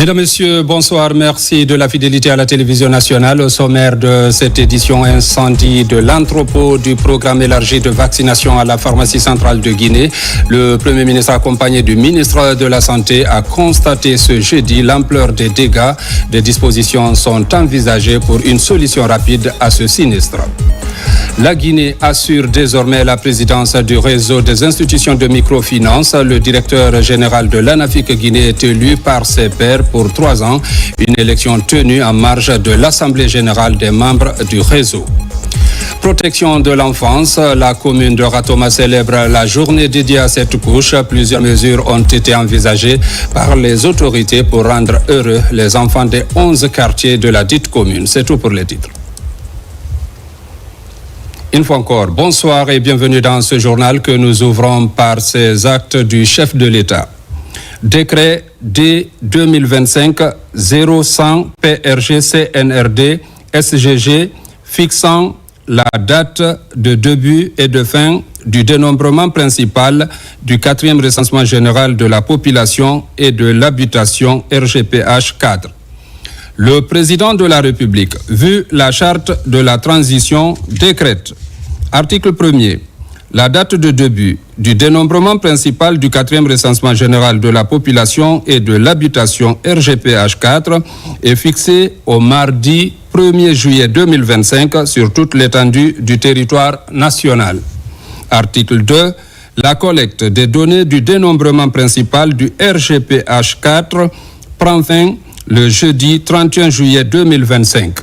Mesdames, Messieurs, bonsoir. Merci de la fidélité à la télévision nationale. Au sommaire de cette édition, incendie de l'entrepôt du programme élargi de vaccination à la pharmacie centrale de Guinée. Le Premier ministre, accompagné du ministre de la Santé, a constaté ce jeudi l'ampleur des dégâts. Des dispositions sont envisagées pour une solution rapide à ce sinistre. La Guinée assure désormais la présidence du réseau des institutions de microfinance. Le directeur général de l'ANAFIC Guinée est élu par ses pairs pour 3 ans. Une élection tenue en marge de l'Assemblée générale des membres du réseau. Protection de l'enfance, la commune de Ratoma célèbre la journée dédiée à cette couche. Plusieurs mesures ont été envisagées par les autorités pour rendre heureux les enfants des 11 quartiers de la dite commune. C'est tout pour les titres. Une fois encore, bonsoir et bienvenue dans ce journal que nous ouvrons par ces actes du chef de l'État. Décret D 2025-0100 PRG CNRD SGG fixant la date de début et de fin du dénombrement principal du 4e recensement général de la population et de l'habitation RGPH 4. Le président de la République, vu la charte de la transition, décrète. Article 1er. La date de début du dénombrement principal du 4e recensement général de la population et de l'habitation RGPH 4 est fixée au mardi 1er juillet 2025 sur toute l'étendue du territoire national. Article 2. La collecte des données du dénombrement principal du RGPH 4 prend fin le jeudi 31 juillet 2025.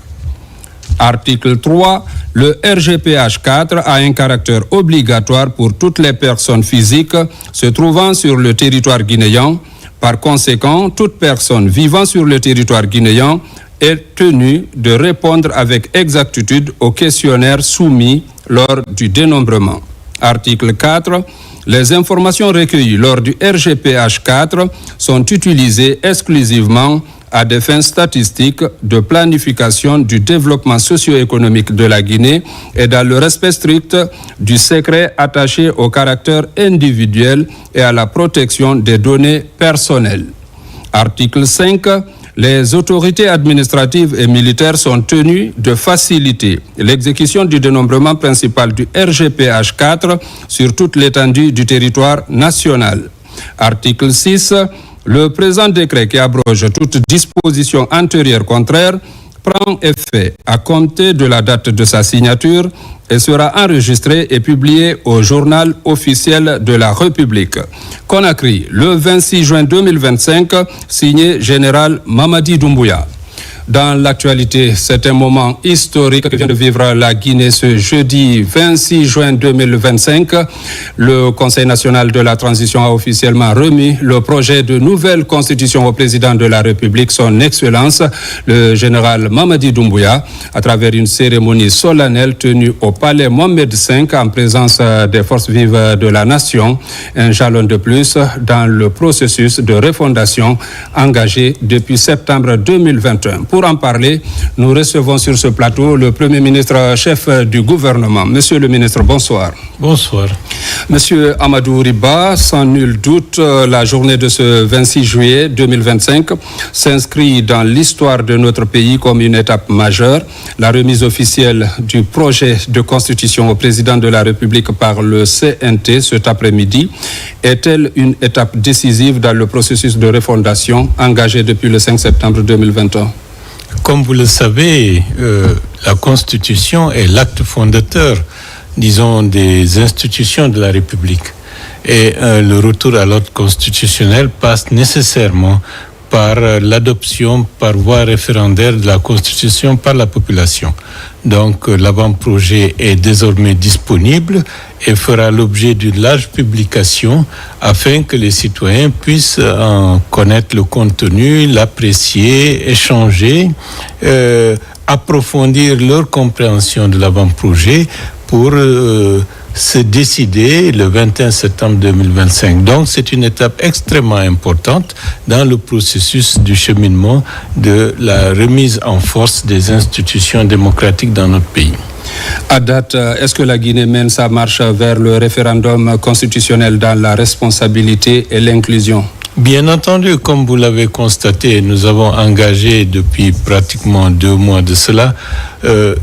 Article 3. Le RGPH 4 a un caractère obligatoire pour toutes les personnes physiques se trouvant sur le territoire guinéen. Par conséquent, toute personne vivant sur le territoire guinéen est tenue de répondre avec exactitude aux questionnaires soumis lors du dénombrement. Article 4. Les informations recueillies lors du RGPH 4 sont utilisées exclusivement à des fins statistiques de planification du développement socio-économique de la Guinée et dans le respect strict du secret attaché au caractère individuel et à la protection des données personnelles. Article 5. Les autorités administratives et militaires sont tenues de faciliter l'exécution du dénombrement principal du RGPH 4 sur toute l'étendue du territoire national. Article 6. Le présent décret qui abroge toute disposition antérieure contraire prend effet à compter de la date de sa signature et sera enregistré et publié au journal officiel de la République. Conakry, le 26 juin 2025, signé Général Mamadi Doumbouya. Dans l'actualité, c'est un moment historique que vient de vivre la Guinée ce jeudi 26 juin 2025. Le Conseil national de la transition a officiellement remis le projet de nouvelle constitution au président de la République, son Excellence, le général Mamadi Doumbouya, à travers une cérémonie solennelle tenue au palais Mohamed V en présence des forces vives de la nation. Un jalon de plus dans le processus de refondation engagé depuis septembre 2021. Pour en parler, nous recevons sur ce plateau le Premier ministre chef du gouvernement. Monsieur le ministre, bonsoir. Bonsoir. Monsieur Amadou Riba, sans nul doute, la journée de ce 26 juillet 2025 s'inscrit dans l'histoire de notre pays comme une étape majeure. La remise officielle du projet de constitution au président de la République par le CNT cet après-midi est-elle une étape décisive dans le processus de refondation engagé depuis le 5 septembre 2021? Comme vous le savez, la Constitution est l'acte fondateur, disons, des institutions de la République. Et le retour à l'ordre constitutionnel passe nécessairement par l'adoption par voie référendaire de la Constitution par la population. Donc l'avant-projet est désormais disponible et fera l'objet d'une large publication afin que les citoyens puissent en connaître le contenu, l'apprécier, échanger, approfondir leur compréhension de l'avant-projet pour se décider le 21 septembre 2025. Donc, c'est une étape extrêmement importante dans le processus du cheminement de la remise en force des institutions démocratiques dans notre pays. À date, est-ce que la Guinée mène sa marche vers le référendum constitutionnel dans la responsabilité et l'inclusion? Bien entendu, comme vous l'avez constaté, nous avons engagé depuis pratiquement 2 mois de cela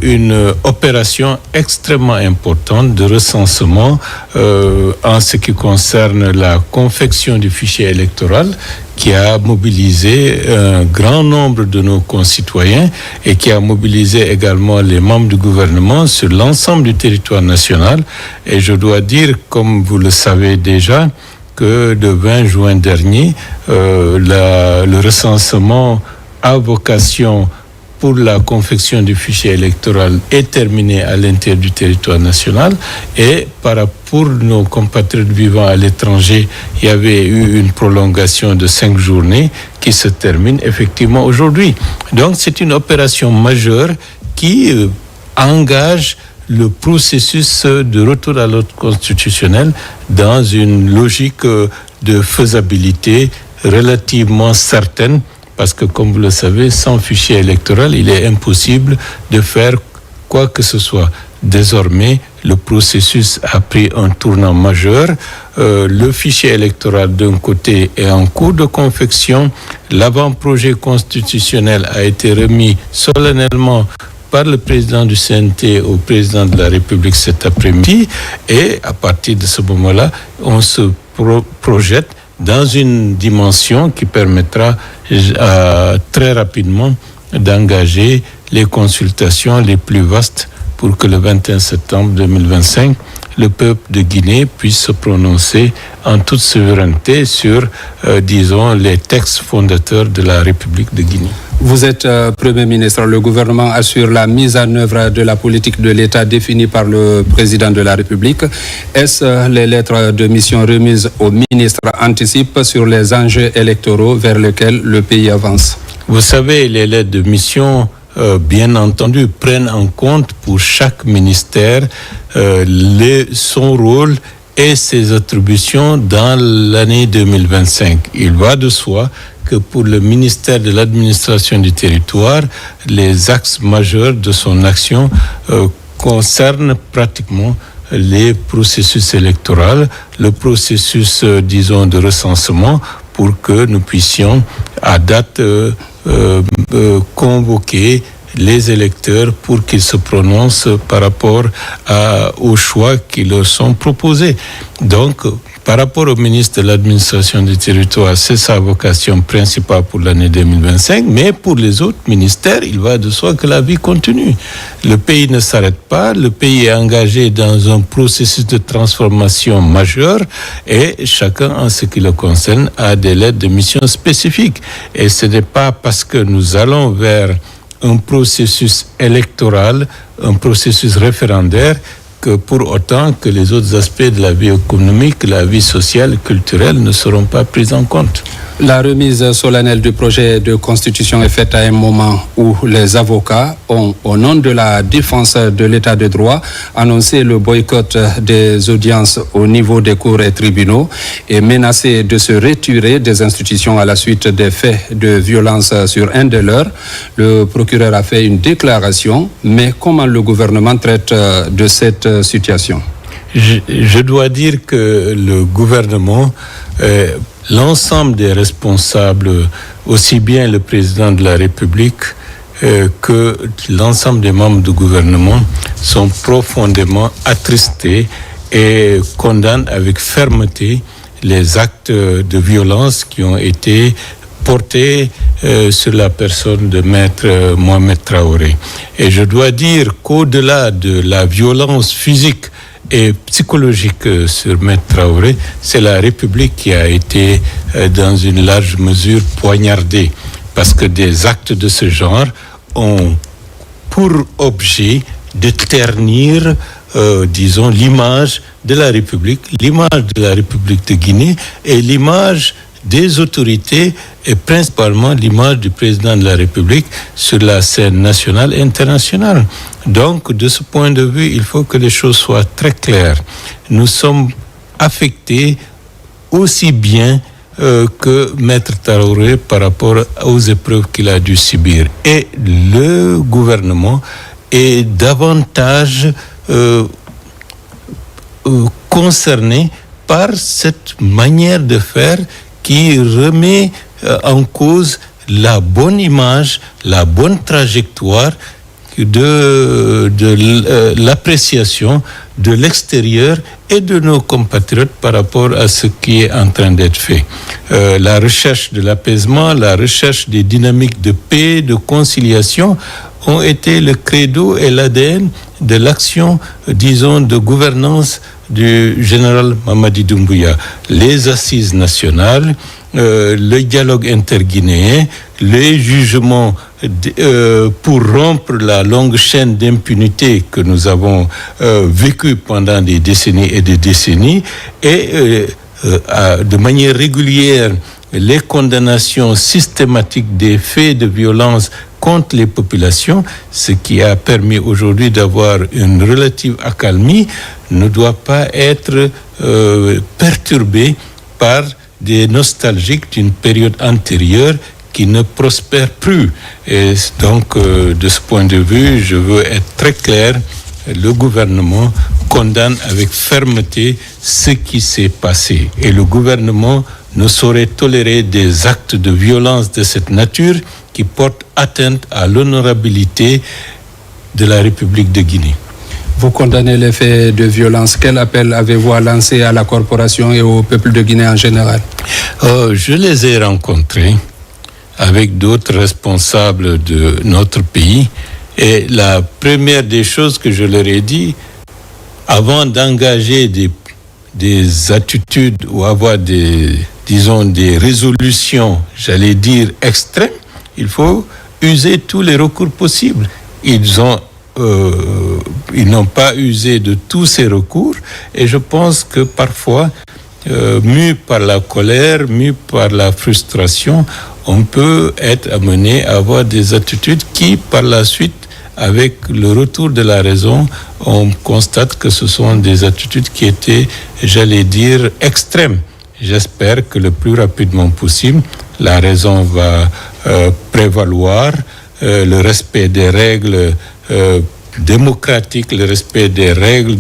une opération extrêmement importante de recensement en ce qui concerne la confection du fichier électoral, qui a mobilisé un grand nombre de nos concitoyens et qui a mobilisé également les membres du gouvernement sur l'ensemble du territoire national. Et je dois dire, comme vous le savez déjà, que le 20 juin dernier, le recensement à vocation pour la confection du fichier électoral est terminé à l'intérieur du territoire national. Et pour nos compatriotes vivant à l'étranger, il y avait eu une prolongation de 5 journées qui se termine effectivement aujourd'hui. Donc c'est une opération majeure qui engage le processus de retour à l'ordre constitutionnel dans une logique de faisabilité relativement certaine, parce que, comme vous le savez, sans fichier électoral, il est impossible de faire quoi que ce soit. Désormais, le processus a pris un tournant majeur. Le fichier électoral, d'un côté, est en cours de confection. L'avant-projet constitutionnel a été remis solennellement par le président du CNT au président de la République cet après-midi. Et à partir de ce moment-là, on se projette dans une dimension qui permettra très rapidement d'engager les consultations les plus vastes pour que le 21 septembre 2025, le peuple de Guinée puisse se prononcer en toute souveraineté sur, disons, les textes fondateurs de la République de Guinée. Vous êtes Premier ministre. Le gouvernement assure la mise en œuvre de la politique de l'État définie par le président de la République. Est-ce les lettres de mission remises au ministre anticipent sur les enjeux électoraux vers lesquels le pays avance? Vous savez, les lettres de mission, bien entendu, prennent en compte pour chaque ministère son rôle et ses attributions dans l'année 2025. Il va de soi que pour le ministère de l'administration du territoire, les axes majeurs de son action concernent pratiquement les processus électoraux, le processus, disons, de recensement, pour que nous puissions, à date, convoquer les électeurs pour qu'ils se prononcent par rapport aux choix qui leur sont proposés. Donc, par rapport au ministre de l'administration du territoire, c'est sa vocation principale pour l'année 2025, mais pour les autres ministères, il va de soi que la vie continue. Le pays ne s'arrête pas, le pays est engagé dans un processus de transformation majeur et chacun, en ce qui le concerne, a des lettres de mission spécifiques. Et ce n'est pas parce que nous allons vers un processus électoral, un processus référendaire, que pour autant que les autres aspects de la vie économique, la vie sociale, culturelle ne seront pas pris en compte. La remise solennelle du projet de constitution est faite à un moment où les avocats ont, au nom de la défense de l'état de droit, annoncé le boycott des audiences au niveau des cours et tribunaux et menacé de se retirer des institutions à la suite des faits de violence sur un de leurs. Le procureur a fait une déclaration, mais comment le gouvernement traite de cette situation? Je dois dire que le gouvernement, l'ensemble des responsables, aussi bien le président de la République que l'ensemble des membres du gouvernement, sont profondément attristés et condamnent avec fermeté les actes de violence qui ont été portés sur la personne de Maître Mohamed Traoré. Et je dois dire qu'au-delà de la violence physique et psychologique sur Maître Traoré, c'est la République qui a été dans une large mesure poignardée, parce que des actes de ce genre ont pour objet de ternir, disons, l'image de la République de Guinée et l'image des autorités et principalement l'image du président de la République sur la scène nationale et internationale. Donc, de ce point de vue, il faut que les choses soient très claires. Nous sommes affectés aussi bien que Maître Traoré par rapport aux épreuves qu'il a dû subir. Et le gouvernement est davantage concerné par cette manière de faire qui remet en cause la bonne image, la bonne trajectoire de l'appréciation de l'extérieur et de nos compatriotes par rapport à ce qui est en train d'être fait. La recherche de l'apaisement, la recherche des dynamiques de paix, de conciliation ont été le credo et l'ADN de l'action, disons, de gouvernance du général Mamadi Doumbouya. Les assises nationales, le dialogue interguinéen, les jugements pour rompre la longue chaîne d'impunité que nous avons vécue pendant des décennies et des décennies, et de manière régulière les condamnations systématiques des faits de violence contre les populations, ce qui a permis aujourd'hui d'avoir une relative accalmie, ne doit pas être perturbé par des nostalgiques d'une période antérieure qui ne prospère plus. Et donc, de ce point de vue, je veux être très clair, le gouvernement condamne avec fermeté ce qui s'est passé. Et le gouvernement ne saurait tolérer des actes de violence de cette nature qui portent atteinte à l'honorabilité de la République de Guinée. Vous condamnez les faits de violence. Quel appel avez-vous à lancer à la corporation et au peuple de Guinée en général? Je les ai rencontrés avec d'autres responsables de notre pays. Et la première des choses que je leur ai dit, avant d'engager des attitudes ou avoir des résolutions, j'allais dire extrêmes, il faut user tous les recours possibles. Ils n'ont pas usé de tous ces recours, et je pense que parfois, mû par la colère, mû par la frustration, on peut être amené à avoir des attitudes qui, par la suite, avec le retour de la raison, on constate que ce sont des attitudes qui étaient, j'allais dire, extrêmes. J'espère que le plus rapidement possible, la raison va prévaloir, le respect des règles démocratiques, le respect des règles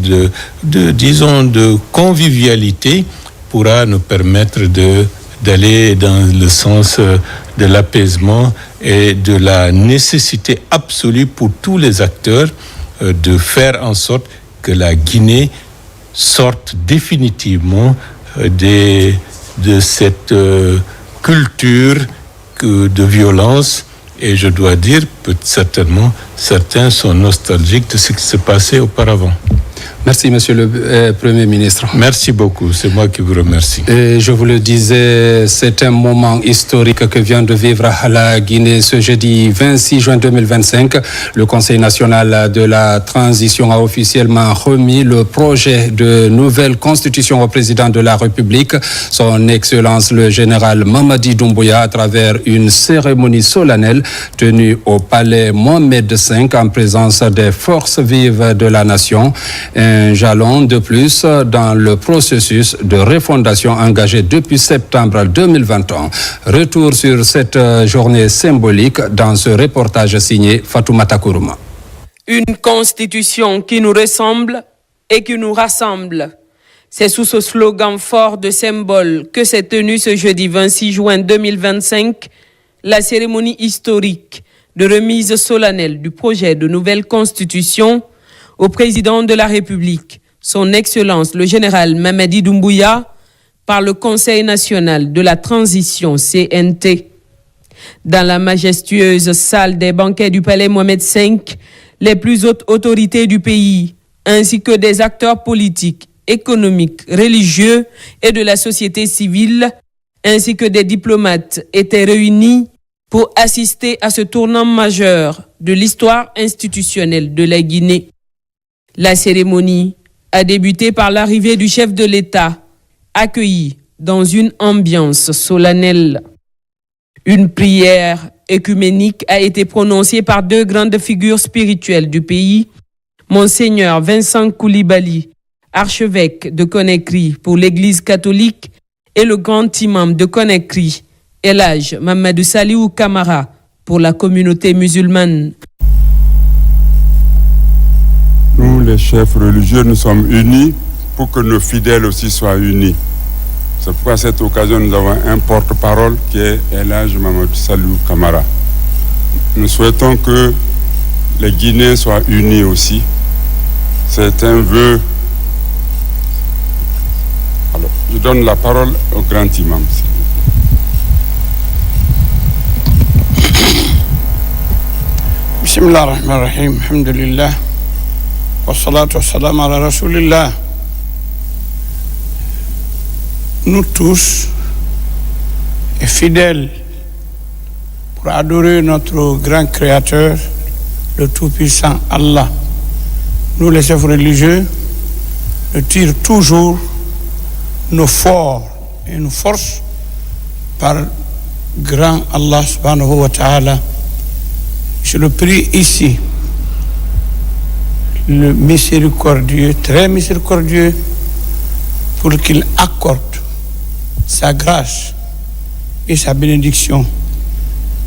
de convivialité pourra nous permettre d'aller dans le sens de l'apaisement et de la nécessité absolue pour tous les acteurs de faire en sorte que la Guinée sorte définitivement de cette culture de violence. Et je dois dire, certainement, certains sont nostalgiques de ce qui s'est passé auparavant. Merci, Monsieur le Premier ministre. Merci beaucoup, c'est moi qui vous remercie. Et je vous le disais, c'est un moment historique que vient de vivre la Guinée ce jeudi 26 juin 2025. Le Conseil national de la transition a officiellement remis le projet de nouvelle constitution au président de la République, son Excellence le général Mamadi Doumbouya, à travers une cérémonie solennelle tenue au palais Mohamed V en présence des forces vives de la nation. Un jalon de plus dans le processus de refondation engagé depuis septembre 2021. Retour sur cette journée symbolique dans ce reportage signé Fatoumata Kourouma. Une constitution qui nous ressemble et qui nous rassemble. C'est sous ce slogan fort de symbole que s'est tenue ce jeudi 26 juin 2025 la cérémonie historique de remise solennelle du projet de nouvelle constitution au président de la République, son Excellence le général Mamadi Doumbouya, par le Conseil national de la transition CNT. Dans la majestueuse salle des banquets du palais Mohamed V, les plus hautes autorités du pays, ainsi que des acteurs politiques, économiques, religieux et de la société civile, ainsi que des diplomates, étaient réunis pour assister à ce tournant majeur de l'histoire institutionnelle de la Guinée. La cérémonie a débuté par l'arrivée du chef de l'État, accueilli dans une ambiance solennelle. Une prière œcuménique a été prononcée par deux grandes figures spirituelles du pays, Monseigneur Vincent Koulibaly, archevêque de Conakry pour l'Église catholique, et le grand imam de Conakry, El Hadj Mamadou Saliou Camara, pour la communauté musulmane. Nous, les chefs religieux, nous sommes unis pour que nos fidèles aussi soient unis. C'est pourquoi à cette occasion, nous avons un porte-parole qui est Elhadji Mamadou Salou Camara. Nous souhaitons que les Guinéens soient unis aussi. C'est un vœu. Alors, je donne la parole au grand imam. Bismillah ar-Rahman ar-Rahim, alhamdulillah, wa salatu wa salam ala rasulillah. Nous tous, et fidèles pour adorer notre grand créateur, le tout-puissant Allah, nous les chefs religieux, nous tirons toujours nos forts et nos forces par grand Allah subhanahu wa ta'ala. Je le prie ici, le miséricordieux, très miséricordieux, pour qu'il accorde sa grâce et sa bénédiction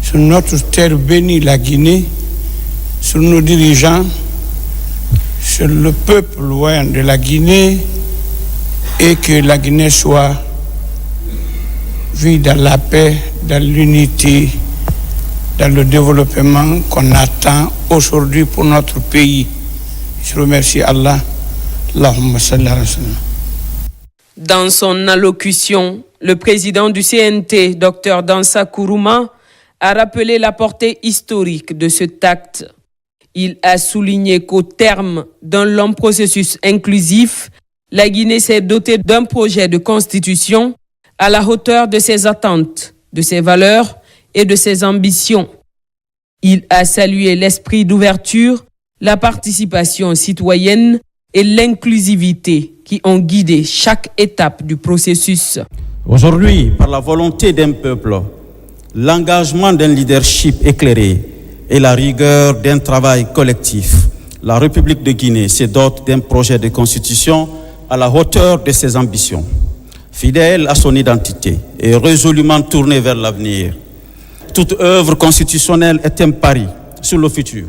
sur notre terre bénie, la Guinée, sur nos dirigeants, sur le peuple loin de la Guinée, et que la Guinée soit vue dans la paix, dans l'unité, dans le développement qu'on attend aujourd'hui pour notre pays. Je remercie Allah. Allahumma salli ala sallam. Dans son allocution, le président du CNT, Dr Dansa Kourouma, a rappelé la portée historique de cet acte. Il a souligné qu'au terme d'un long processus inclusif, la Guinée s'est dotée d'un projet de constitution à la hauteur de ses attentes, de ses valeurs et de ses ambitions. Il a salué l'esprit d'ouverture, la participation citoyenne et l'inclusivité qui ont guidé chaque étape du processus. Aujourd'hui, par la volonté d'un peuple, l'engagement d'un leadership éclairé et la rigueur d'un travail collectif, la République de Guinée se dote d'un projet de constitution à la hauteur de ses ambitions, fidèle à son identité et résolument tournée vers l'avenir. Toute œuvre constitutionnelle est un pari sur le futur.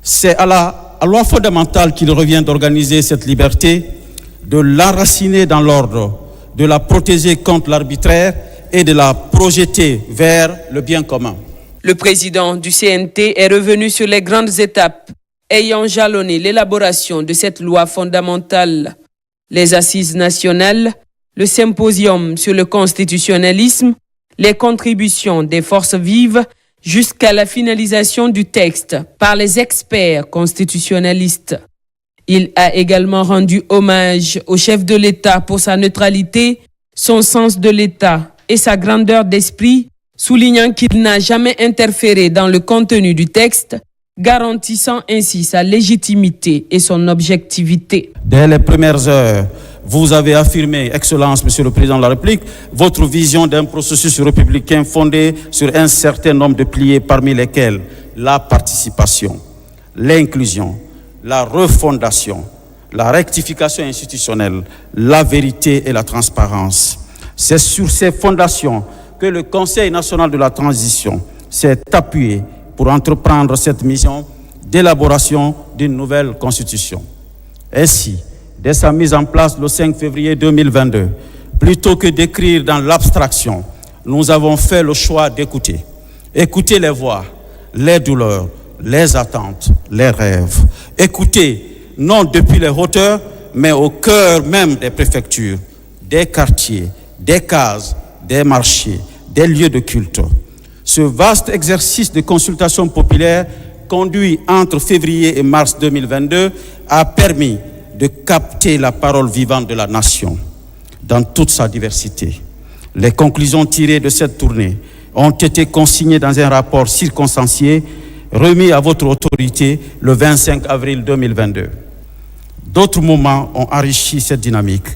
C'est à la loi fondamentale qu'il revient d'organiser cette liberté, de l'enraciner dans l'ordre, de la protéger contre l'arbitraire et de la projeter vers le bien commun. Le président du CNT est revenu sur les grandes étapes ayant jalonné l'élaboration de cette loi fondamentale. Les assises nationales, le symposium sur le constitutionnalisme, les contributions des forces vives jusqu'à la finalisation du texte par les experts constitutionnalistes. Il a également rendu hommage au chef de l'État pour sa neutralité, son sens de l'État et sa grandeur d'esprit, soulignant qu'il n'a jamais interféré dans le contenu du texte, garantissant ainsi sa légitimité et son objectivité. Dès les premières heures, vous avez affirmé, Excellence, Monsieur le Président de la République, votre vision d'un processus républicain fondé sur un certain nombre de piliers, parmi lesquels la participation, l'inclusion, la refondation, la rectification institutionnelle, la vérité et la transparence. C'est sur ces fondations que le Conseil national de la transition s'est appuyé pour entreprendre cette mission d'élaboration d'une nouvelle constitution. Ainsi, dès sa mise en place le 5 février 2022, plutôt que d'écrire dans l'abstraction, nous avons fait le choix d'écouter. Écouter les voix, les douleurs, les attentes, les rêves. Écouter, non depuis les hauteurs, mais au cœur même des préfectures, des quartiers, des cases, des marchés, des lieux de culte. Ce vaste exercice de consultation populaire conduit entre février et mars 2022 a permis de capter la parole vivante de la nation dans toute sa diversité. Les conclusions tirées de cette tournée ont été consignées dans un rapport circonstancié remis à votre autorité le 25 avril 2022. D'autres moments ont enrichi cette dynamique,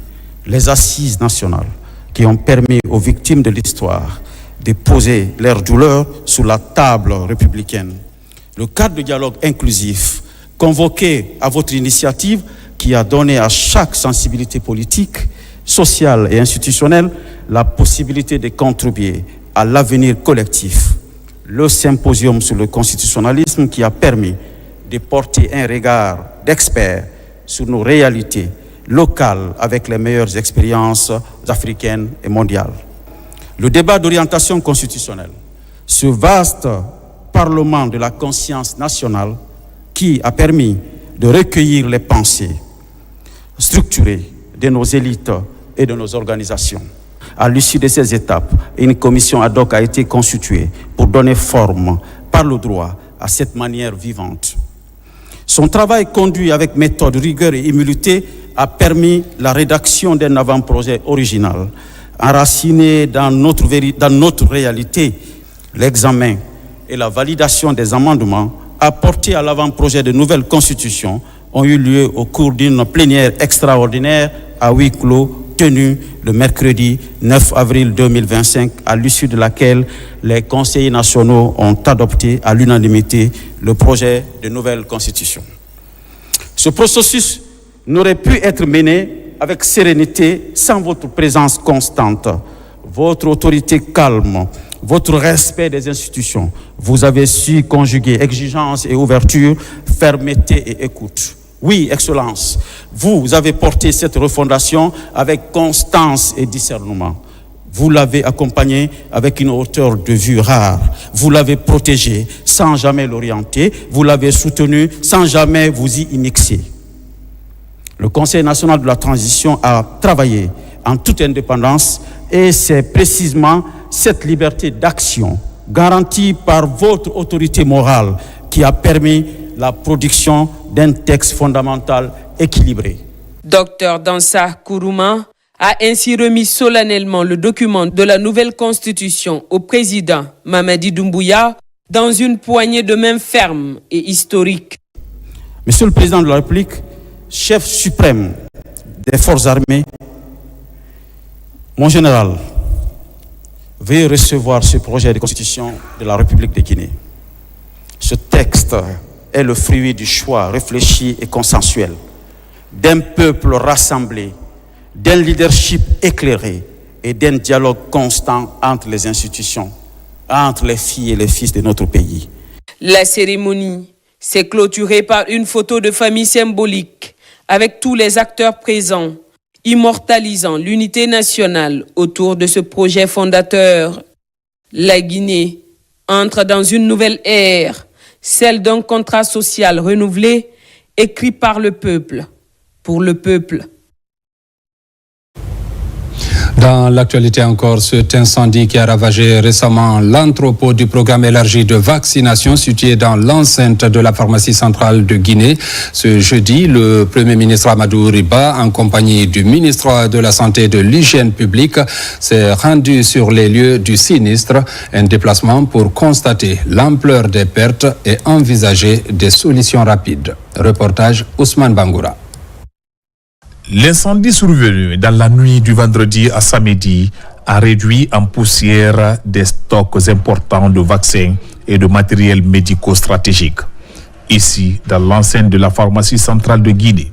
les assises nationales qui ont permis aux victimes de l'histoire de poser leurs douleurs sur la table républicaine. Le cadre de dialogue inclusif convoqué à votre initiative qui a donné à chaque sensibilité politique, sociale et institutionnelle la possibilité de contribuer à l'avenir collectif. Le symposium sur le constitutionnalisme qui a permis de porter un regard d'experts sur nos réalités locales avec les meilleures expériences africaines et mondiales. Le débat d'orientation constitutionnelle, ce vaste parlement de la conscience nationale qui a permis de recueillir les pensées structurées de nos élites et de nos organisations. À l'issue de ces étapes, une commission ad hoc a été constituée pour donner forme par le droit à cette manière vivante. Son travail conduit avec méthode, rigueur et humilité a permis la rédaction d'un avant-projet original, enraciné dans notre réalité. L'examen et la validation des amendements apportés à l'avant-projet de nouvelle constitution ont eu lieu au cours d'une plénière extraordinaire à huis clos tenue le mercredi 9 avril 2025, à l'issue de laquelle les conseillers nationaux ont adopté à l'unanimité le projet de nouvelle constitution. Ce processus n'aurait pu être mené avec sérénité sans votre présence constante, votre autorité calme, votre respect des institutions. Vous avez su conjuguer exigence et ouverture, fermeté et écoute. Oui, Excellence, vous avez porté cette refondation avec constance et discernement. Vous l'avez accompagné avec une hauteur de vue rare. Vous l'avez protégé sans jamais l'orienter. Vous l'avez soutenu sans jamais vous y immixer. Le Conseil national de la transition a travaillé en toute indépendance et c'est précisément cette liberté d'action garantie par votre autorité morale qui a permis la production d'un texte fondamental équilibré. Dr Dansa Kourouma a ainsi remis solennellement le document de la nouvelle constitution au président Mamadi Doumbouya dans une poignée de main ferme et historique. Monsieur le Président de la République, chef suprême des forces armées, mon général, veuillez recevoir ce projet de constitution de la République de Guinée. Ce texte est le fruit du choix réfléchi et consensuel d'un peuple rassemblé, d'un leadership éclairé et d'un dialogue constant entre les institutions, entre les filles et les fils de notre pays. La cérémonie s'est clôturée par une photo de famille symbolique avec tous les acteurs présents, immortalisant l'unité nationale autour de ce projet fondateur. La Guinée entre dans une nouvelle ère, celle d'un contrat social renouvelé, écrit par le peuple, pour le peuple. Dans l'actualité encore, cet incendie qui a ravagé récemment l'entrepôt du programme élargi de vaccination situé dans l'enceinte de la pharmacie centrale de Guinée. Ce jeudi, le Premier ministre Amadou Riba, en compagnie du ministre de la Santé et de l'Hygiène publique, s'est rendu sur les lieux du sinistre, un déplacement pour constater l'ampleur des pertes et envisager des solutions rapides. Reportage Ousmane Bangoura. L'incendie survenu dans la nuit du vendredi à samedi a réduit en poussière des stocks importants de vaccins et de matériel médico-stratégique. Ici, dans l'enceinte de la pharmacie centrale de Guinée,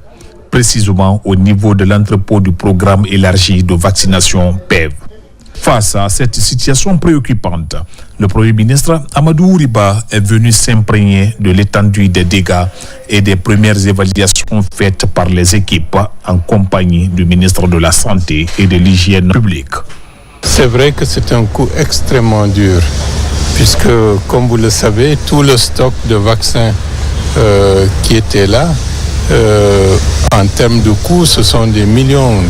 précisément au niveau de l'entrepôt du programme élargi de vaccination PEV. Face à cette situation préoccupante, le Premier ministre Amadou Riba est venu s'imprégner de l'étendue des dégâts et des premières évaluations faites par les équipes en compagnie du ministre de la Santé et de l'Hygiène publique. C'est vrai que c'est un coup extrêmement dur, puisque, comme vous le savez, tout le stock de vaccins qui était là, en termes de coûts, ce sont des millions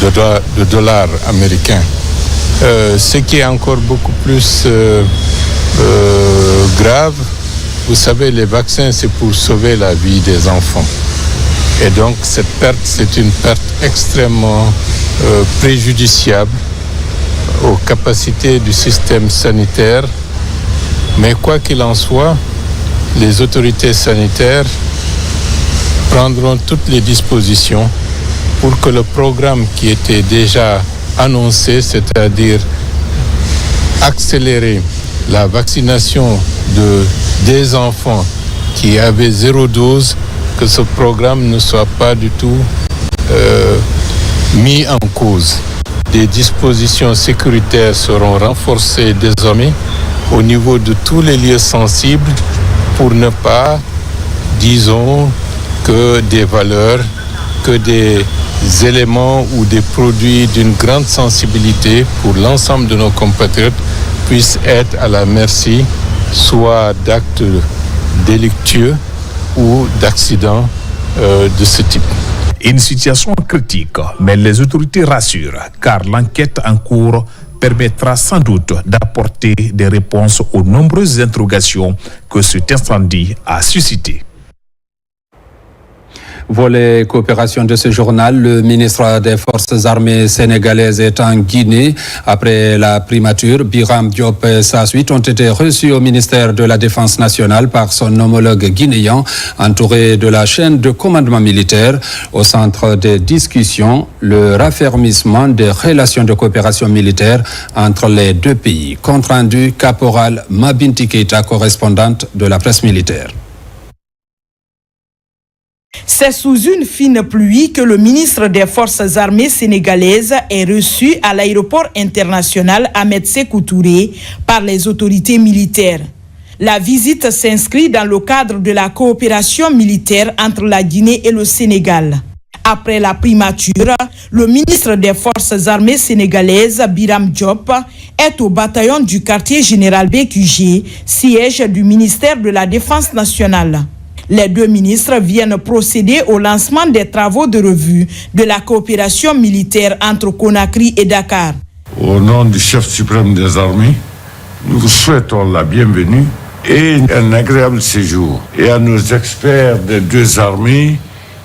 de dollars américains. Ce qui est encore beaucoup plus grave, vous savez, les vaccins, c'est pour sauver la vie des enfants. Et donc, cette perte, c'est une perte extrêmement préjudiciable aux capacités du système sanitaire. Mais quoi qu'il en soit, les autorités sanitaires prendront toutes les dispositions pour que le programme qui était déjà annoncé, c'est-à-dire accélérer la vaccination des enfants qui avaient 0 dose, que ce programme ne soit pas du tout mis en cause. Des dispositions sécuritaires seront renforcées désormais au niveau de tous les lieux sensibles pour ne pas, disons, que des valeurs, que des éléments ou des produits d'une grande sensibilité pour l'ensemble de nos compatriotes puissent être à la merci soit d'actes délictueux ou d'accidents de ce type. Une situation critique, mais les autorités rassurent, car l'enquête en cours permettra sans doute d'apporter des réponses aux nombreuses interrogations que cet incendie a suscitées. Volet coopération de ce journal, le ministre des Forces armées sénégalaises est en Guinée. Après la primature, Biram Diop et sa suite ont été reçus au ministère de la Défense nationale par son homologue guinéen, entouré de la chaîne de commandement militaire. Au centre des discussions, le raffermissement des relations de coopération militaire entre les deux pays. Compte rendu, caporal Mabinti Keita, correspondante de la presse militaire. C'est sous une fine pluie que le ministre des Forces armées sénégalaises est reçu à l'aéroport international Ahmed Sékou Touré par les autorités militaires. La visite s'inscrit dans le cadre de la coopération militaire entre la Guinée et le Sénégal. Après la primature, le ministre des Forces armées sénégalaises, Biram Diop, est au bataillon du quartier général BQG, siège du ministère de la Défense nationale. Les deux ministres viennent procéder au lancement des travaux de revue de la coopération militaire entre Conakry et Dakar. Au nom du chef suprême des armées, nous vous souhaitons la bienvenue et un agréable séjour. Et à nos experts des deux armées,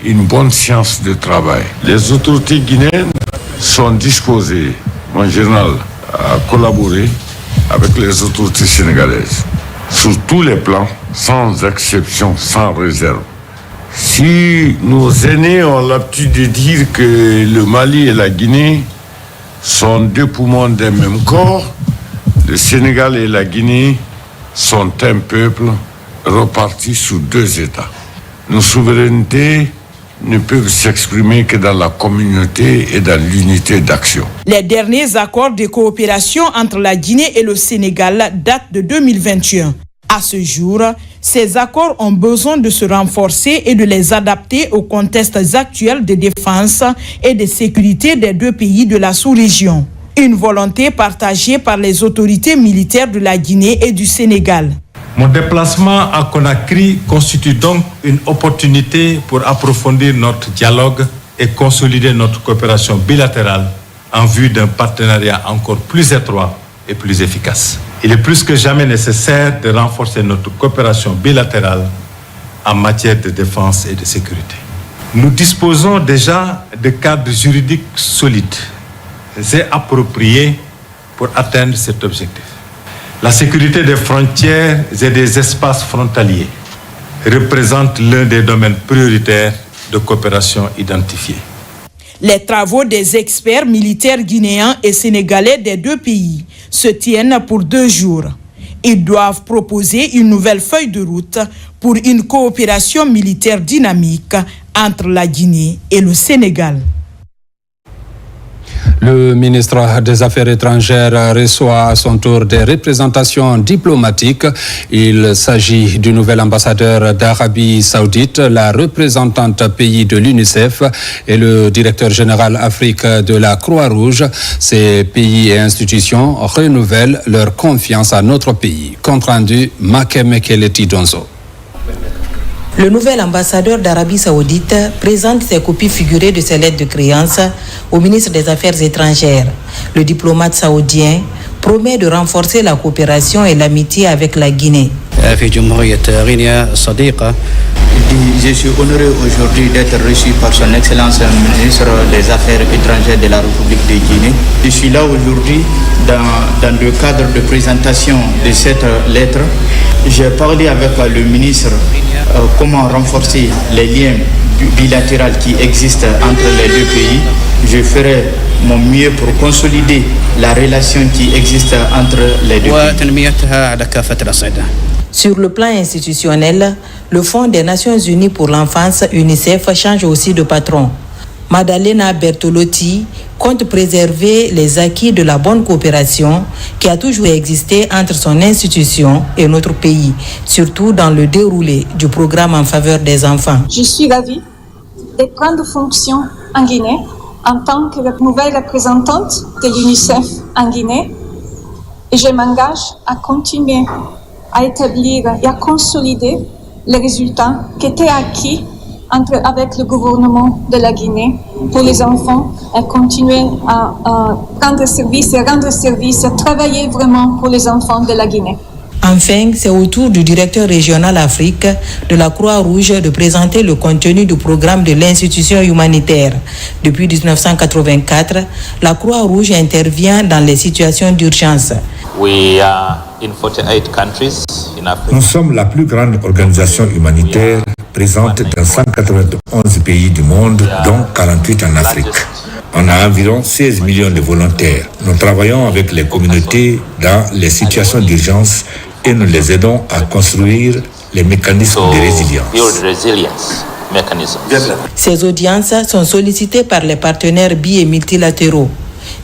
une bonne séance de travail. Les autorités guinéennes sont disposées, mon général, à collaborer avec les autorités sénégalaises sur tous les plans, sans exception, sans réserve. Si nos aînés ont l'habitude de dire que le Mali et la Guinée sont deux poumons d'un même corps, le Sénégal et la Guinée sont un peuple reparti sur deux États. Nos souverainetés ne peuvent s'exprimer que dans la communauté et dans l'unité d'action. Les derniers accords de coopération entre la Guinée et le Sénégal datent de 2021. À ce jour, ces accords ont besoin de se renforcer et de les adapter aux contextes actuels de défense et de sécurité des deux pays de la sous-région. Une volonté partagée par les autorités militaires de la Guinée et du Sénégal. Mon déplacement à Conakry constitue donc une opportunité pour approfondir notre dialogue et consolider notre coopération bilatérale en vue d'un partenariat encore plus étroit et plus efficace. Il est plus que jamais nécessaire de renforcer notre coopération bilatérale en matière de défense et de sécurité. Nous disposons déjà de cadres juridiques solides et appropriés pour atteindre cet objectif. La sécurité des frontières et des espaces frontaliers représente l'un des domaines prioritaires de coopération identifiés. Les travaux des experts militaires guinéens et sénégalais des deux pays se tiennent pour 2 jours. Ils doivent proposer une nouvelle feuille de route pour une coopération militaire dynamique entre la Guinée et le Sénégal. Le ministre des Affaires étrangères reçoit à son tour des représentations diplomatiques. Il s'agit du nouvel ambassadeur d'Arabie Saoudite, la représentante pays de l'UNICEF et le directeur général Afrique de la Croix-Rouge. Ces pays et institutions renouvellent leur confiance à notre pays. Compte rendu, Makeme Keleti Donzo. Le nouvel ambassadeur d'Arabie Saoudite présente ses copies figurées de ses lettres de créance au ministre des Affaires étrangères. Le diplomate saoudien promet de renforcer la coopération et l'amitié avec la Guinée. Je suis honoré aujourd'hui d'être reçu par son Excellence le ministre des Affaires étrangères de la République de Guinée. Je suis là aujourd'hui dans le cadre de présentation de cette lettre. J'ai parlé avec le ministre comment renforcer les liens bilatéraux qui existent entre les deux pays. Je ferai mon mieux pour consolider la relation qui existe entre les deux pays. Sur le plan institutionnel, le Fonds des Nations Unies pour l'enfance, UNICEF, change aussi de patron. Maddalena Bertolotti compte préserver les acquis de la bonne coopération qui a toujours existé entre son institution et notre pays, surtout dans le déroulé du programme en faveur des enfants. Je suis ravie de prendre fonction en Guinée en tant que nouvelle représentante de l'UNICEF en Guinée. Et je m'engage à continuer à établir et à consolider les résultats qui étaient acquis avec le gouvernement de la Guinée pour les enfants et continuer à rendre service, à travailler vraiment pour les enfants de la Guinée. Enfin, c'est au tour du directeur régional Afrique de la Croix-Rouge de présenter le contenu du programme de l'institution humanitaire. Depuis 1984, la Croix-Rouge intervient dans les situations d'urgence. Nous sommes la plus grande organisation humanitaire présente dans 191 pays du monde, dont 48 en Afrique. On a environ 16 millions de volontaires. Nous travaillons avec les communautés dans les situations d'urgence et nous les aidons à construire les mécanismes de résilience. Ces audiences sont sollicitées par les partenaires bi- et multilatéraux.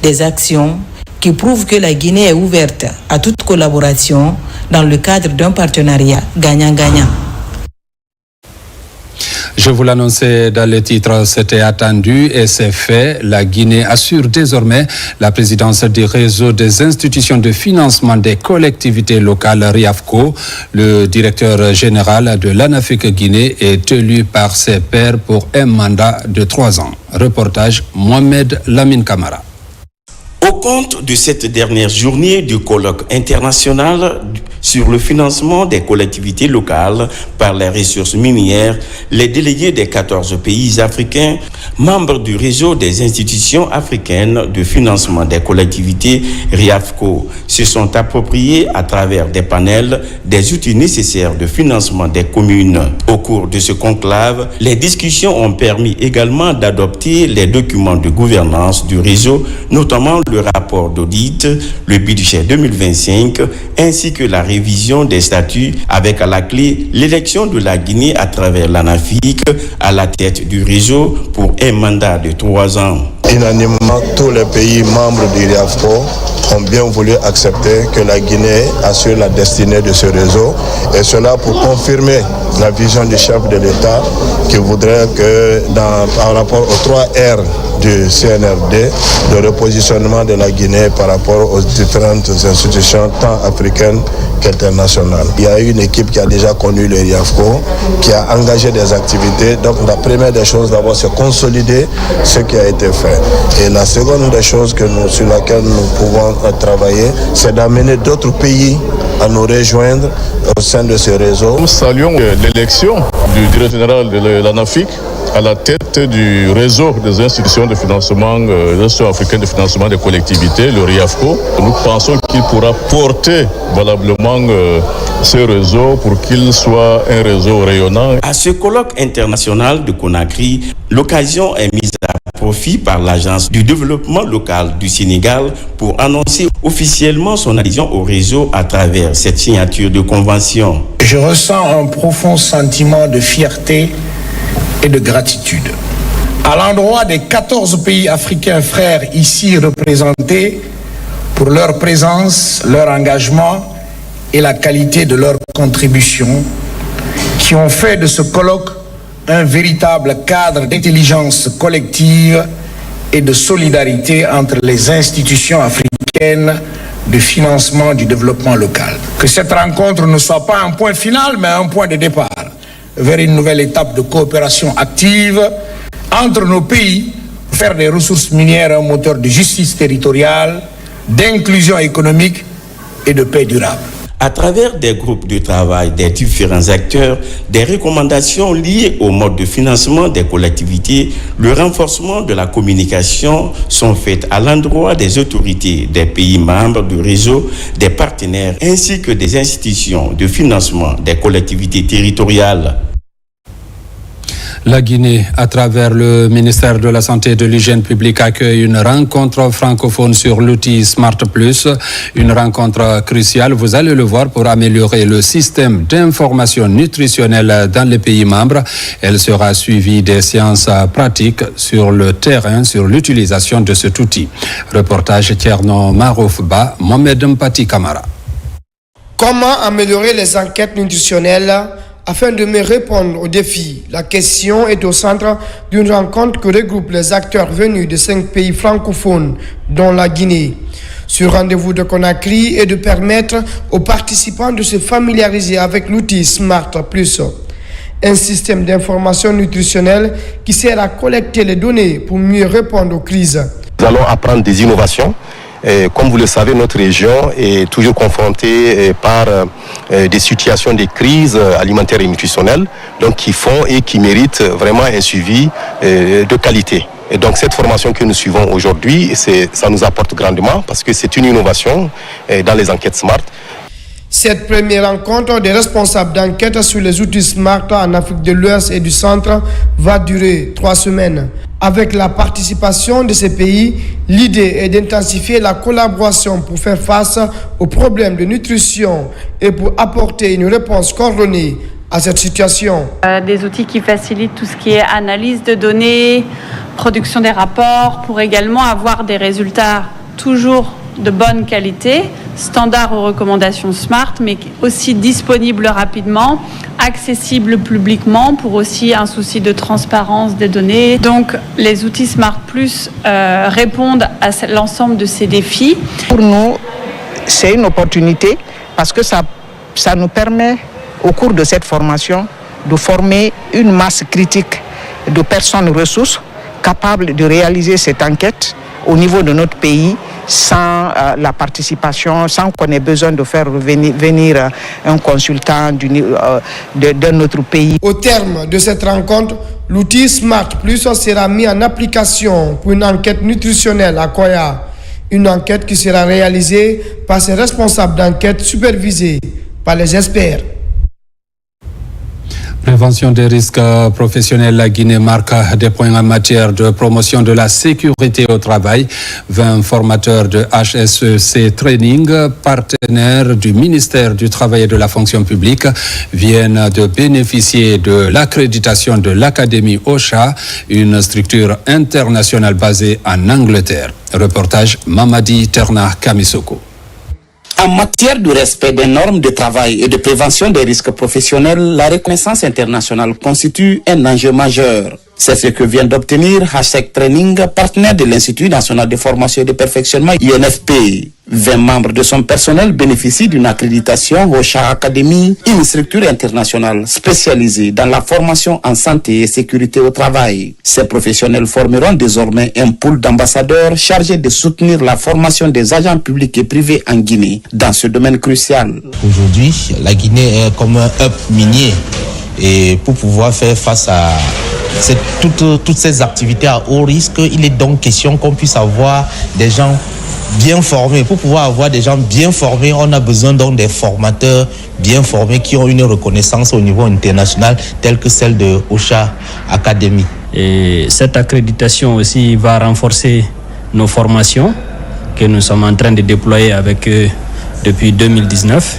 Des actions qui prouvent que la Guinée est ouverte à toute collaboration dans le cadre d'un partenariat gagnant-gagnant. Je vous l'annonçais dans le titre, c'était attendu et c'est fait. La Guinée assure désormais la présidence du réseau des institutions de financement des collectivités locales RIAFCO. Le directeur général de l'ANAFIC Guinée est élu par ses pairs pour un mandat de 3 ans. Reportage Mohamed Lamine Camara. Au compte de cette dernière journée du colloque international sur le financement des collectivités locales par les ressources minières, les délégués des 14 pays africains, membres du réseau des institutions africaines de financement des collectivités RIAFCO, se sont appropriés à travers des panels des outils nécessaires de financement des communes. Au cours de ce conclave, les discussions ont permis également d'adopter les documents de gouvernance du réseau, notamment le rapport d'audit, le budget 2025, ainsi que la révision des statuts avec à la clé l'élection de la Guinée à travers l'ANAFIC à la tête du réseau pour un mandat de 3 ans. Unanimement, tous les pays membres du RIAFCO ont bien voulu accepter que la Guinée assure la destinée de ce réseau, et cela pour confirmer la vision du chef de l'État qui voudrait que par rapport aux 3 R du CNRD, le repositionnement de la Guinée par rapport aux différentes institutions tant africaines qu'internationales. Il y a une équipe qui a déjà connu le RIAFCO, qui a engagé des activités. Donc la première des choses d'abord, c'est consolider ce qui a été fait. Et la seconde des choses sur laquelle nous pouvons travailler, c'est d'amener d'autres pays à nous rejoindre au sein de ce réseau. Nous saluons l'élection du directeur général de l'ANAFIC à la tête du réseau des institutions de financement, des institutions africaines de financement des collectivités, le RIAFCO. Nous pensons qu'il pourra porter valablement ce réseau pour qu'il soit un réseau rayonnant. À ce colloque international de Conakry, l'occasion est mise à profit par l'Agence du développement local du Sénégal pour annoncer officiellement son adhésion au réseau à travers cette signature de convention. Je ressens un profond sentiment de fierté et de gratitude à l'endroit des 14 pays africains frères ici représentés pour leur présence, leur engagement et la qualité de leur contribution qui ont fait de ce colloque un véritable cadre d'intelligence collective et de solidarité entre les institutions africaines de financement du développement local. Que cette rencontre ne soit pas un point final, mais un point de départ vers une nouvelle étape de coopération active entre nos pays pour faire des ressources minières un moteur de justice territoriale, d'inclusion économique et de paix durable. À travers des groupes de travail des différents acteurs, des recommandations liées au mode de financement des collectivités, le renforcement de la communication sont faites à l'endroit des autorités des pays membres du réseau, des partenaires ainsi que des institutions de financement des collectivités territoriales. La Guinée, à travers le ministère de la Santé et de l'Hygiène publique, accueille une rencontre francophone sur l'outil Smart Plus, une rencontre cruciale, vous allez le voir, pour améliorer le système d'information nutritionnelle dans les pays membres. Elle sera suivie des séances pratiques sur le terrain sur l'utilisation de cet outil. Reportage Tierno Maroufba, Mohamed Mpati Kamara. Comment améliorer les enquêtes nutritionnelles Afin de mieux répondre aux défis, la question est au centre d'une rencontre que regroupe les acteurs venus de 5 pays francophones, dont la Guinée. Ce rendez-vous de Conakry est de permettre aux participants de se familiariser avec l'outil Smart Plus, un système d'information nutritionnelle qui sert à collecter les données pour mieux répondre aux crises. Nous allons apprendre des innovations. Et comme vous le savez, notre région est toujours confrontée par des situations de crise alimentaire et nutritionnelle, donc qui font et qui méritent vraiment un suivi de qualité. Et donc cette formation que nous suivons aujourd'hui, ça nous apporte grandement parce que c'est une innovation dans les enquêtes SMART. Cette première rencontre des responsables d'enquête sur les outils SMART en Afrique de l'Ouest et du Centre va durer 3 semaines. Avec la participation de ces pays, l'idée est d'intensifier la collaboration pour faire face aux problèmes de nutrition et pour apporter une réponse coordonnée à cette situation. Des outils qui facilitent tout ce qui est analyse de données, production des rapports, pour également avoir des résultats toujours de bonne qualité, standards aux recommandations SMART, mais aussi disponibles rapidement, accessibles publiquement pour aussi un souci de transparence des données. Donc les outils SMART Plus répondent à l'ensemble de ces défis. Pour nous, c'est une opportunité parce que ça nous permet au cours de cette formation de former une masse critique de personnes ressources capables de réaliser cette enquête au niveau de notre pays sans la participation, sans qu'on ait besoin de faire venir un consultant d'un autre pays. Au terme de cette rencontre, l'outil Smart Plus sera mis en application pour une enquête nutritionnelle à Koya. Une enquête qui sera réalisée par ses responsables d'enquête supervisés par les experts. Prévention des risques professionnels, la Guinée marque des points en matière de promotion de la sécurité au travail. 20 formateurs de HSEC Training, partenaires du ministère du Travail et de la Fonction publique, viennent de bénéficier de l'accréditation de l'Académie OSHA, une structure internationale basée en Angleterre. Reportage Mamadi Terna Kamisoko. En matière de respect des normes de travail et de prévention des risques professionnels, la reconnaissance internationale constitue un enjeu majeur. C'est ce que vient d'obtenir HSEC Training, partenaire de l'Institut national de formation et de perfectionnement INFP. 20 membres de son personnel bénéficient d'une accréditation OSHA Academy, une structure internationale spécialisée dans la formation en santé et sécurité au travail. Ces professionnels formeront désormais un pool d'ambassadeurs chargés de soutenir la formation des agents publics et privés en Guinée dans ce domaine crucial. Aujourd'hui, la Guinée est comme un hub minier et pour pouvoir faire face à toutes ces activités à haut risque, il est donc question qu'on puisse avoir des gens bien formés. Pour pouvoir avoir des gens bien formés, on a besoin donc des formateurs bien formés qui ont une reconnaissance au niveau international telle que celle de OSHA Academy. Et cette accréditation aussi va renforcer nos formations que nous sommes en train de déployer avec eux depuis 2019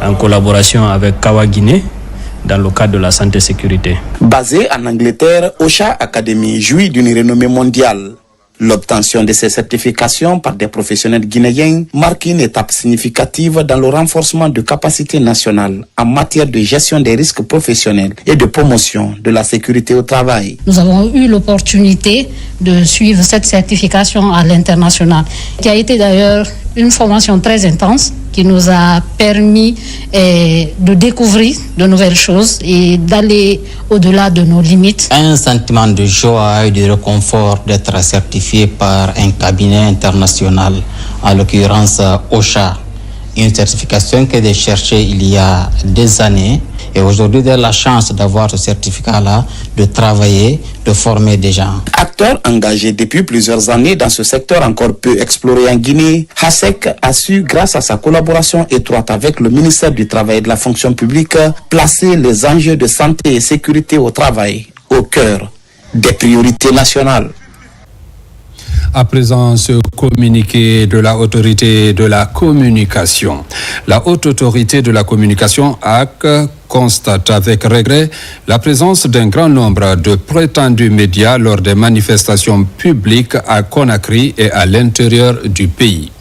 en collaboration avec Kawa Guinée dans le cadre de la santé et sécurité. Basée en Angleterre, OSHA Academy jouit d'une renommée mondiale. L'obtention de ces certifications par des professionnels guinéens marque une étape significative dans le renforcement de capacités nationales en matière de gestion des risques professionnels et de promotion de la sécurité au travail. Nous avons eu l'opportunité de suivre cette certification à l'international, qui a été d'ailleurs une formation très intense qui nous a permis de découvrir de nouvelles choses et d'aller au-delà de nos limites. Un sentiment de joie et de réconfort d'être certifié par un cabinet international, en l'occurrence OSHA. Une certification que j'ai cherchée il y a des années. Et aujourd'hui, j'ai la chance d'avoir ce certificat-là, de travailler, de former des gens. Acteur engagé depuis plusieurs années dans ce secteur encore peu exploré en Guinée, HSEC a su, grâce à sa collaboration étroite avec le ministère du Travail et de la Fonction publique, placer les enjeux de santé et sécurité au travail au cœur des priorités nationales. À présent, ce communiqué de la autorité de la communication. La haute autorité de la communication HAC constate avec regret la présence d'un grand nombre de prétendus médias lors des manifestations publiques à Conakry et à l'intérieur du pays.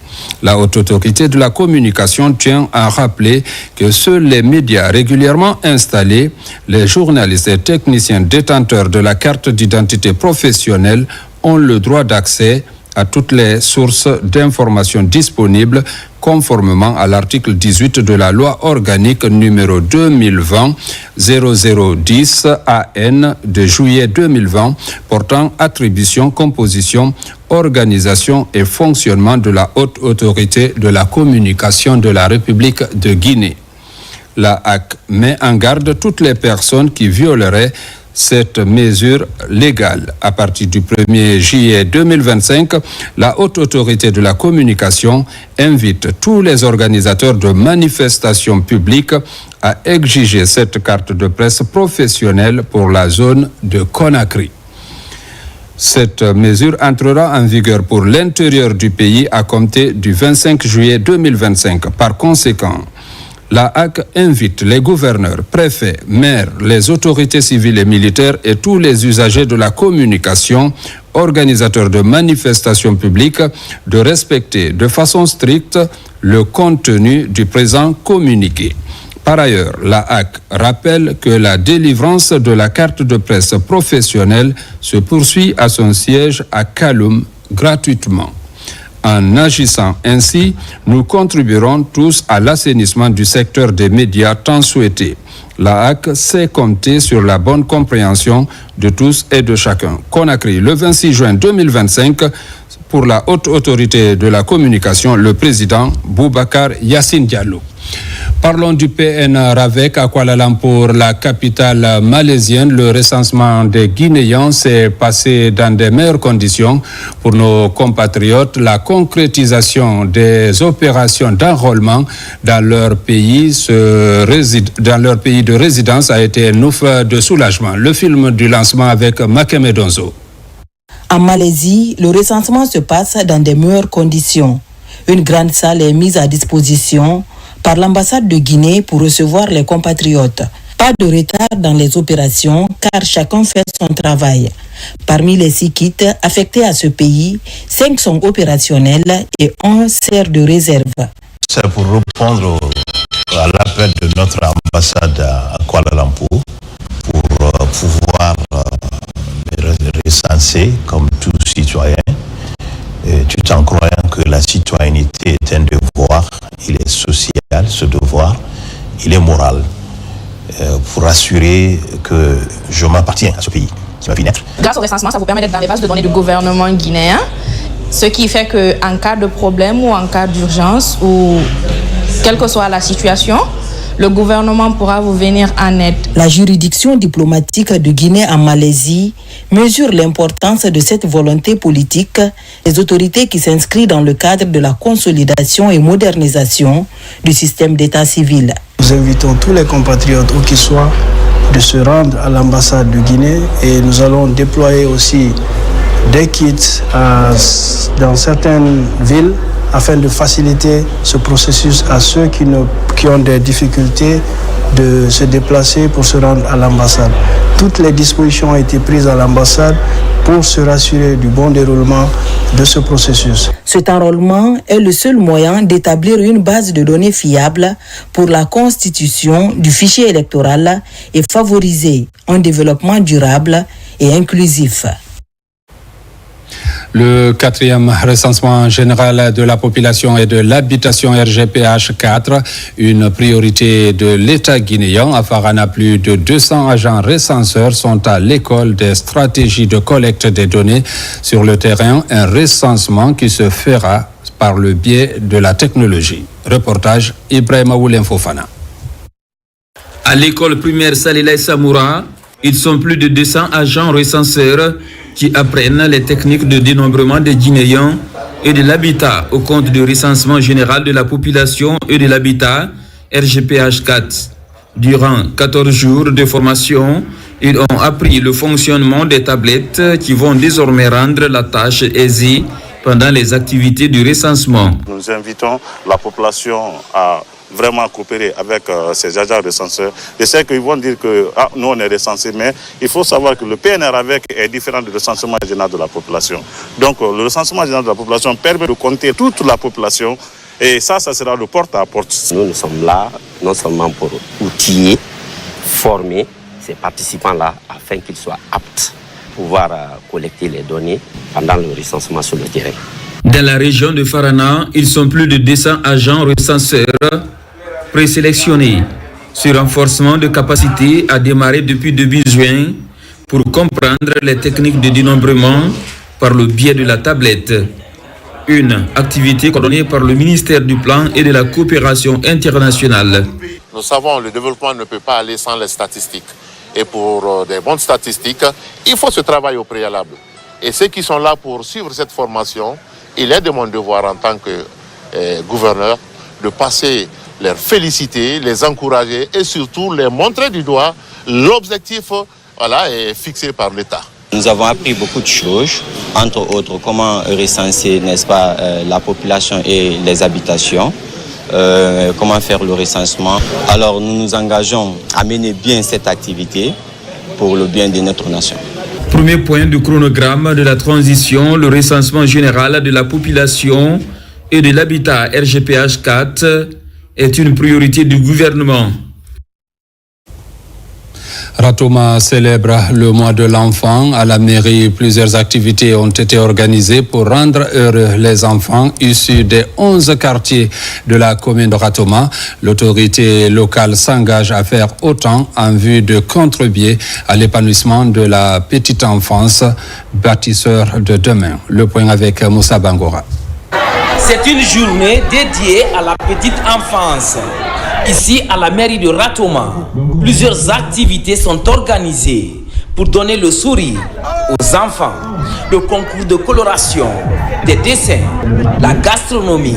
La Haute Autorité de la Communication tient à rappeler que seuls les médias régulièrement installés, les journalistes et techniciens détenteurs de la carte d'identité professionnelle ont le droit d'accès à toutes les sources d'informations disponibles conformément à l'article 18 de la loi organique numéro 2020-0010 AN de juillet 2020 portant attribution, composition, organisation et fonctionnement de la Haute Autorité de la Communication de la République de Guinée. La HAC met en garde toutes les personnes qui violeraient cette mesure légale. À partir du 1er juillet 2025, la Haute Autorité de la Communication invite tous les organisateurs de manifestations publiques à exiger cette carte de presse professionnelle pour la zone de Conakry. Cette mesure entrera en vigueur pour l'intérieur du pays à compter du 25 juillet 2025. Par conséquent, la HAC invite les gouverneurs, préfets, maires, les autorités civiles et militaires et tous les usagers de la communication, organisateurs de manifestations publiques, de respecter de façon stricte le contenu du présent communiqué. Par ailleurs, la HAC rappelle que la délivrance de la carte de presse professionnelle se poursuit à son siège à Kaloum gratuitement. En agissant ainsi, nous contribuerons tous à l'assainissement du secteur des médias tant souhaité. La HAC sait compter sur la bonne compréhension de tous et de chacun. Conakry, le 26 juin 2025, pour la Haute Autorité de la Communication, le président Boubacar Yassine Diallo. Parlons du PN-RAVEC à Kuala Lumpur, la capitale malaisienne. Le recensement des Guinéens s'est passé dans de meilleures conditions pour nos compatriotes. La concrétisation des opérations d'enrôlement dans leur pays de résidence a été un ouf de soulagement. Le film du lancement avec Makeme Donzo. En Malaisie, le recensement se passe dans de meilleures conditions. Une grande salle est mise à disposition par l'ambassade de Guinée pour recevoir les compatriotes. Pas de retard dans les opérations car chacun fait son travail. Parmi les 6 kits affectés à ce pays, 5 sont opérationnels et 1 sert de réserve. C'est pour répondre à l'appel de notre ambassade à Kuala Lumpur pour pouvoir recenser comme tout citoyen, tout en croyant que la citoyenneté est un devoir, il est social, ce devoir, il est moral, pour assurer que je m'appartiens à ce pays qui m'a vu naître. Grâce au recensement, ça vous permet d'être dans les bases de données du gouvernement guinéen, ce qui fait qu'en cas de problème ou en cas d'urgence ou quelle que soit la situation, le gouvernement pourra vous venir en aide. La juridiction diplomatique de Guinée en Malaisie mesure l'importance de cette volonté politique des autorités qui s'inscrit dans le cadre de la consolidation et modernisation du système d'état civil. Nous invitons tous les compatriotes, où qu'ils soient, de se rendre à l'ambassade de Guinée et nous allons déployer aussi des kits dans certaines villes afin de faciliter ce processus à ceux qui ont des difficultés de se déplacer pour se rendre à l'ambassade. Toutes les dispositions ont été prises à l'ambassade pour se rassurer du bon déroulement de ce processus. Cet enrôlement est le seul moyen d'établir une base de données fiable pour la constitution du fichier électoral et favoriser un développement durable et inclusif. Le 4e recensement général de la population et de l'habitation RGPH 4, une priorité de l'État guinéen. À Farana, plus de 200 agents recenseurs sont à l'école des stratégies de collecte des données sur le terrain, un recensement qui se fera par le biais de la technologie. Reportage Ibrahima Oulem Fofana. À l'école primaire Salilay Samoura, ils sont plus de 200 agents recenseurs qui apprennent les techniques de dénombrement des Guinéens et de l'habitat au compte du recensement général de la population et de l'habitat RGPH 4. Durant 14 jours de formation, ils ont appris le fonctionnement des tablettes qui vont désormais rendre la tâche aisée pendant les activités du recensement. Nous invitons la population à vraiment coopérer avec ces agents recenseurs. Je sais qu'ils vont dire que nous on est recensés, mais il faut savoir que le PNR avec est différent du recensement général de la population. Donc le recensement général de la population permet de compter toute la population et ça sera le porte-à-porte. Nous sommes là non seulement pour outiller, former ces participants-là afin qu'ils soient aptes à pouvoir collecter les données pendant le recensement sur le terrain. Dans la région de Farana, ils sont plus de 200 agents recenseurs présélectionnés. Ce renforcement de capacité a démarré depuis début juin pour comprendre les techniques de dénombrement par le biais de la tablette. Une activité coordonnée par le ministère du Plan et de la Coopération internationale. Nous savons que le développement ne peut pas aller sans les statistiques. Et pour des bonnes statistiques, il faut ce travail au préalable. Et ceux qui sont là pour suivre cette formation, il est de mon devoir en tant que gouverneur de passer, les féliciter, les encourager et surtout les montrer du doigt. L'objectif est fixé par l'État. Nous avons appris beaucoup de choses, entre autres comment recenser, n'est-ce pas, la population et les habitations, comment faire le recensement. Alors nous nous engageons à mener bien cette activité pour le bien de notre nation. Premier point du chronogramme de la transition, le recensement général de la population et de l'habitat RGPH 4 est une priorité du gouvernement. Ratoma célèbre le mois de l'enfant. À la mairie, plusieurs activités ont été organisées pour rendre heureux les enfants issus des 11 quartiers de la commune de Ratoma. L'autorité locale s'engage à faire autant en vue de contribuer à l'épanouissement de la petite enfance, bâtisseur de demain. Le point avec Moussa Bangora. C'est une journée dédiée à la petite enfance. Ici, à la mairie de Ratoma, plusieurs activités sont organisées pour donner le sourire aux enfants. Le concours de coloration, des dessins, la gastronomie,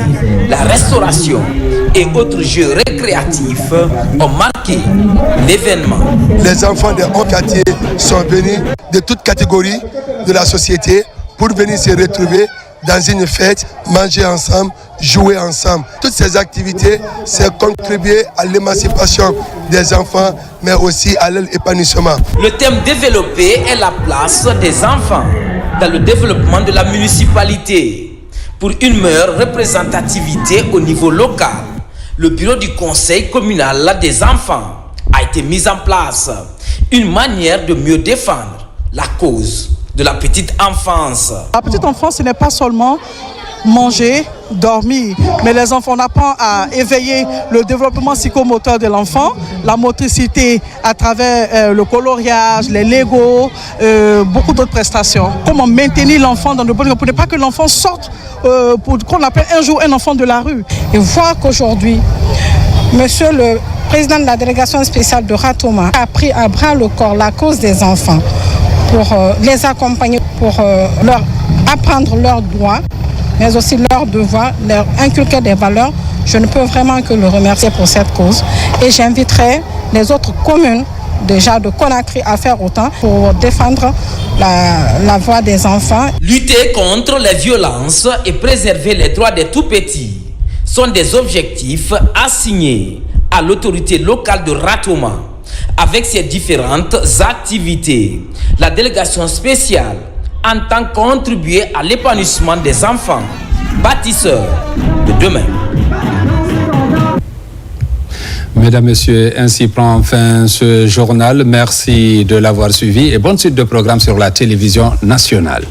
la restauration et autres jeux récréatifs ont marqué l'événement. Les enfants des hauts quartiers sont venus de toutes catégories de la société pour venir se retrouver dans une fête, manger ensemble, jouer ensemble. Toutes ces activités, c'est contribuer à l'émancipation des enfants, mais aussi à leur épanouissement. Le thème développé est la place des enfants dans le développement de la municipalité. Pour une meilleure représentativité au niveau local, le bureau du conseil communal des enfants a été mis en place. Une manière de mieux défendre la cause de la petite enfance. La petite enfance, ce n'est pas seulement manger, dormir, mais les enfants, on apprend à éveiller le développement psychomoteur de l'enfant, la motricité à travers le coloriage, les Legos, beaucoup d'autres prestations. Comment maintenir l'enfant dans le bon, pour ne pas que l'enfant sorte, pour qu'on appelle un jour un enfant de la rue. Et voir qu'aujourd'hui, monsieur le président de la délégation spéciale de Ratoma a pris à bras le corps la cause des enfants pour les accompagner, pour leur apprendre leurs droits, mais aussi leurs devoirs, leur inculquer des valeurs. Je ne peux vraiment que le remercier pour cette cause. Et j'inviterai les autres communes, déjà de Conakry, à faire autant pour défendre la voix des enfants. Lutter contre les violences et préserver les droits des tout-petits sont des objectifs assignés à l'autorité locale de Ratoma. Avec ses différentes activités, la délégation spéciale entend contribuer à l'épanouissement des enfants, bâtisseurs de demain. Mesdames, Messieurs, ainsi prend fin ce journal. Merci de l'avoir suivi et bonne suite de programmes sur la télévision nationale.